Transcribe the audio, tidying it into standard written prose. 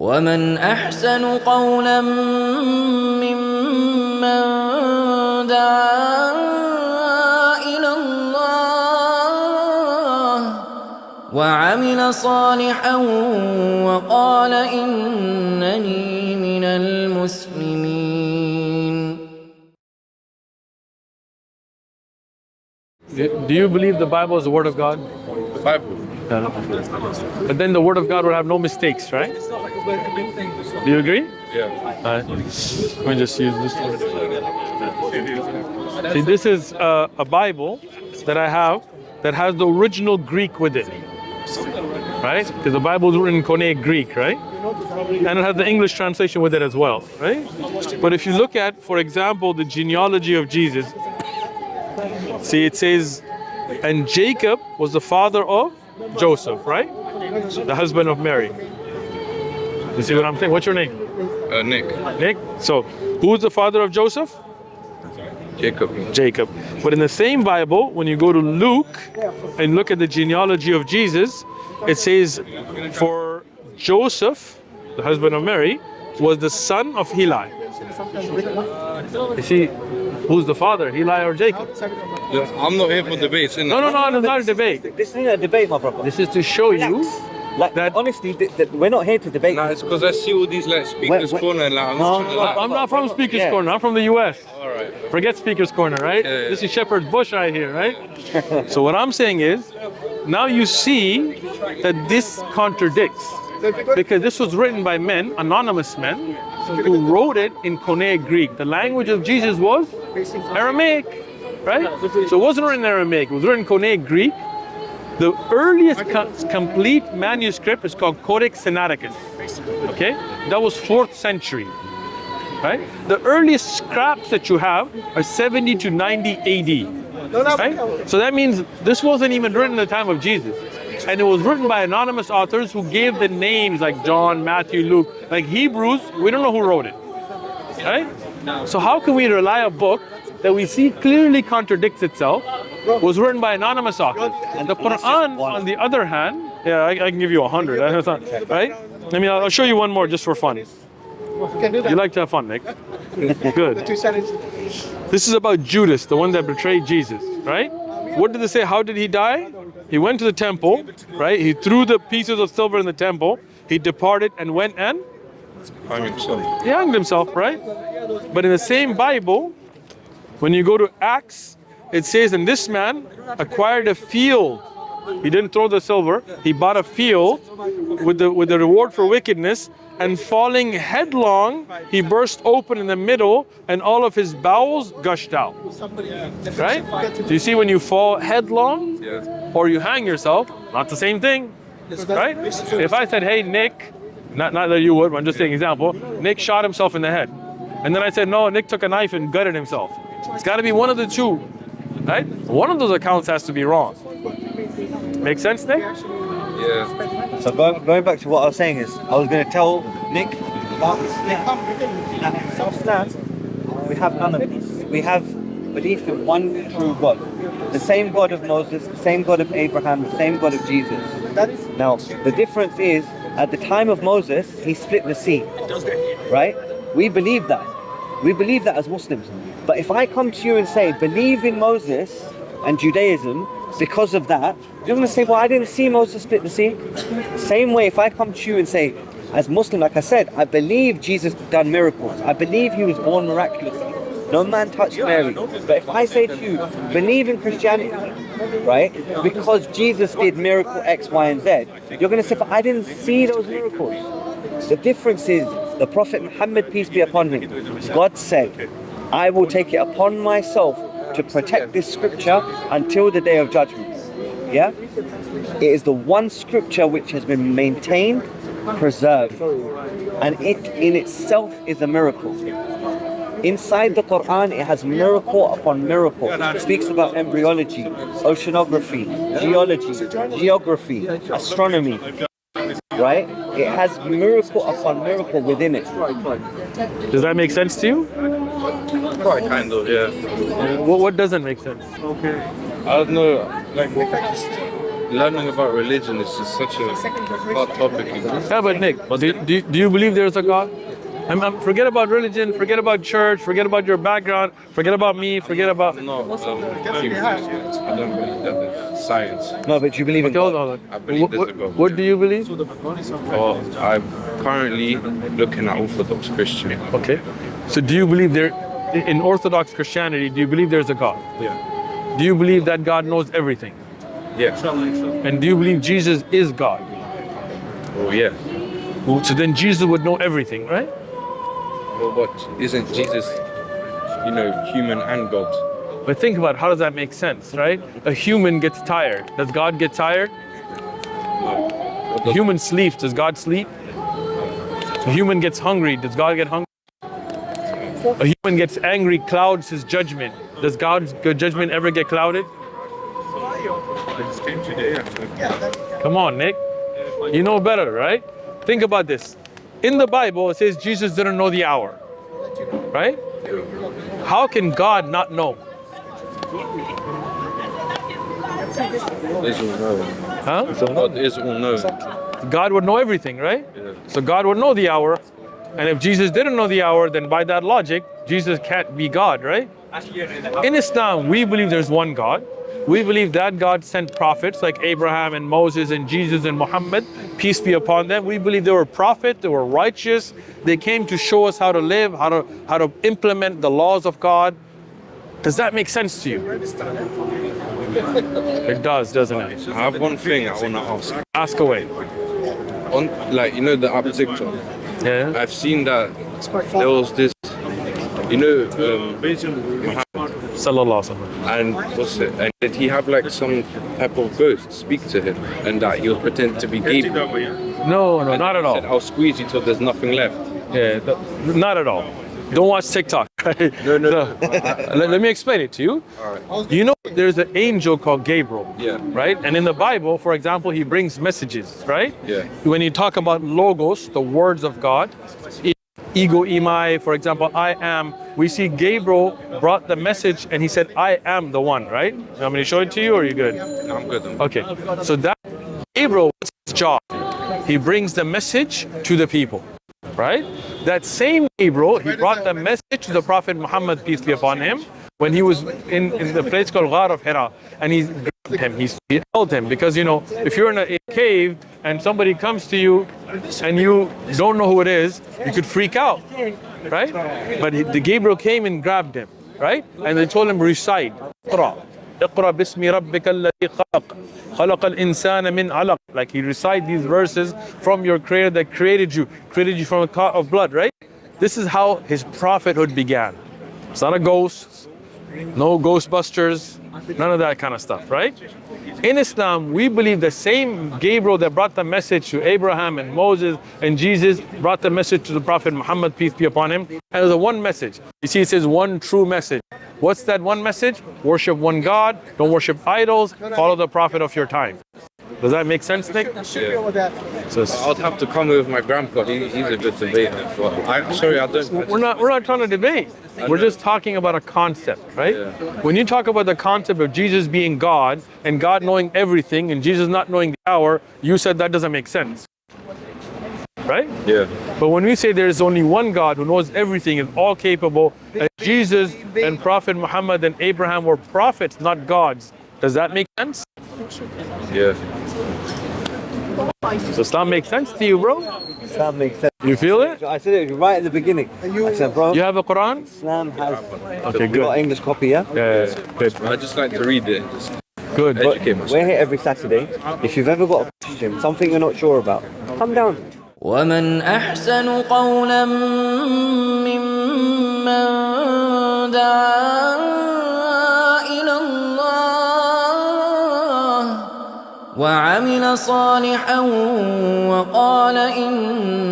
ومن أحسن قولا ممن دعا إلى الله وعمل صالحا وقال إنني من المسلمين. Do you believe the Bible is the Word of God? The Bible. But then the Word of God would have no mistakes, right? Do you agree? Yeah. Let me just use this one. See, this is a Bible that I have that has the original Greek with it, right? Because the Bible is written in Koine Greek, right? And it has the English translation with it as well, right? But if you look at, for example, the genealogy of Jesus, see, it says, and Jacob was the father of Joseph, right? The husband of Mary. You see what I'm saying? What's your name? Nick. Nick? So, who's the father of Joseph? Jacob. Jacob. But in the same Bible, when you go to Luke and look at the genealogy of Jesus, it says, for Joseph, the husband of Mary, was the son of Heli. You see, who's the father, Heli or Jacob? I'm not here for debates. No, it's not a debate. This isn't a debate, my brother. This is to show you that honestly, we're not here to debate. Nah, it's because I see all these like speakers corner and like, I'm not from Speaker's Corner, I'm from the US. Alright. Forget Speaker's Corner, right? Yeah. This is Shepherd's Bush right here, right? So what I'm saying is, now you see that this contradicts. Because this was written by men, anonymous men, who wrote it in Koine Greek. The language of Jesus was Aramaic, right? So it wasn't written in Aramaic, it was written in Koine Greek. The earliest complete manuscript is called Codex Sinaiticus, okay? That was 4th century, right? The earliest scraps that you have are 70 to 90 AD, right? So that means this wasn't even written in the time of Jesus. And it was written by anonymous authors who gave the names like John, Matthew, Luke. Like Hebrews, we don't know who wrote it, right? So how can we rely on a book that we see clearly contradicts itself, was written by anonymous authors? And the Quran, on the other hand, yeah, I can give you 100, right? I'll show you one more just for fun. You like to have fun, Nick? Good. This is about Judas, the one that betrayed Jesus, right? What did they say? How did he die? He went to the temple, right? He threw the pieces of silver in the temple. He departed and went and he hanged himself, right? But in the same Bible, when you go to Acts, it says, and this man acquired a field. He didn't throw the silver. He bought a field with the reward for wickedness, and falling headlong, he burst open in the middle, and all of his bowels gushed out. Right? So you see, when you fall headlong or you hang yourself, not the same thing. Right? If I said, hey, Nick, not that you would, but I'm just saying example, Nick shot himself in the head. And then I said, no, Nick took a knife and gutted himself. It's got to be one of the two. Right? One of those accounts has to be wrong. Make sense, Nick? Yeah. So going back to what I was saying is, I was going to tell Nick about Islam. In Islam, we have none of this. We have belief in one true God. The same God of Moses, the same God of Abraham, the same God of Jesus. Now, the difference is, at the time of Moses, he split the sea. Right? We believe that. We believe that as Muslims. But if I come to you and say, believe in Moses and Judaism, because of that, you're going to say, well, I didn't see Moses split the sea. Same way, if I come to you and say, as Muslim, like I said, I believe Jesus done miracles. I believe he was born miraculously. No man touched Mary. But if I say to you, believe in Christianity, right, because Jesus did miracle X, Y, and Z, you're going to say, but I didn't see those miracles. The difference is, the Prophet Muhammad, peace be upon him, God said, I will take it upon myself to protect this scripture until the day of judgment. Yeah? It is the one scripture which has been maintained, preserved, and it in itself is a miracle. Inside the Quran, it has miracle upon miracle. It speaks about embryology, oceanography, geology, geography, astronomy. Right? It has miracle upon miracle within it. Does that make sense to you? Quite kind of, yeah. What doesn't make sense? I don't know, like learning about religion is just such a hard topic. Yeah, but Nick, do you believe there's a God? Forget about religion, forget about church, forget about your background, forget about me, forget about... No, I don't believe that there's science. No, but you believe in God. Hold on. I believe there's a God. What do you believe? Oh, I'm currently looking at Orthodox Christian. Okay. So do you believe in Orthodox Christianity, do you believe there's a God? Yeah. Do you believe that God knows everything? Yeah. And do you believe Jesus is God? Oh, yeah. So then Jesus would know everything, right? Well, what? Isn't Jesus, human and God? But think about it, how does that make sense, right? A human gets tired. Does God get tired? No. A human sleeps. Does God sleep? A human gets hungry. Does God get hungry? A human gets angry, clouds his judgment. Does God's judgment ever get clouded? Come on, Nick. You know better, right? Think about this. In the Bible, it says Jesus didn't know the hour, right? How can God not know? Is all knowing. Huh? God is all knowing. God would know everything, right? Yeah. So God would know the hour. And if Jesus didn't know the hour, then by that logic, Jesus can't be God, right? In Islam, we believe there's one God. We believe that God sent prophets like Abraham and Moses and Jesus and Muhammad, peace be upon them. We believe they were prophets, they were righteous. They came to show us how to live, how to implement the laws of God. Does that make sense to you? It does, doesn't it? I have one thing I want to ask. Ask away. On, the app TikTok, Yeah. I've seen that there was this, Sallallahu alaihi wasallam. and what's it? And did he have like some type of ghost speak to him, and that he was pretending to be Gabriel? No, not at Said, all. I'll squeeze you till there's nothing left. Yeah, not at all. Don't watch TikTok. No. Let me explain it to you. Alright. You know, there's an angel called Gabriel, Yeah. right? And in the Bible, for example, he brings messages, right? Yeah. When you talk about logos, the words of God, ego imai, for example, I am, we see Gabriel brought the message and he said, I am the one, right? You want me to show it to you or are you good? No, I'm good. Okay, so that Gabriel, what's his job? He brings the message to the people, right? That same Gabriel, he brought the message to the Prophet Muhammad, peace be upon him, when he was in the place called Ghar of Hira, and he grabbed him, he held him, because if you're in a cave and somebody comes to you and you don't know who it is, you could freak out, right? But the Gabriel came and grabbed him, right? And they told him, recite, اقرأ باسم ربك الذي خلق الإنسان من علق. Like he recite these verses from your creator that created you from a clot of blood, right? This is how his prophethood began. It's not a ghost, no Ghostbusters, none of that kind of stuff, right? In Islam, we believe the same Gabriel that brought the message to Abraham and Moses and Jesus brought the message to the Prophet Muhammad, peace be upon him. And there's a one message. You see, it says one true message. What's that one message? Worship one God, don't worship idols, follow the Prophet of your time. Does that make sense, Nick? Yeah. So I'd have to come with my grandpa. He's a good debater. But I don't. we're not trying to debate. We're just talking about a concept, right? Yeah. When you talk about the concept of Jesus being God and God knowing everything and Jesus not knowing the hour, you said that doesn't make sense, right? Yeah. But when we say there is only one God who knows everything, is all capable, and Jesus and Prophet Muhammad and Abraham were prophets, not gods, does that make sense? Yeah. Does Islam make sense to you, bro? Islam makes sense. You feel it? I said it right at the beginning. I said, bro, You have a Quran? Islam has Okay, you got good. English copy, yeah? Yeah, good. I just like to read it. Just Good. educate myself. We're here every Saturday. If you've ever got a question, something you're not sure about, come down. ومن أحسن قولا ممن دعا إلى الله وعمل صالحا وقال إنني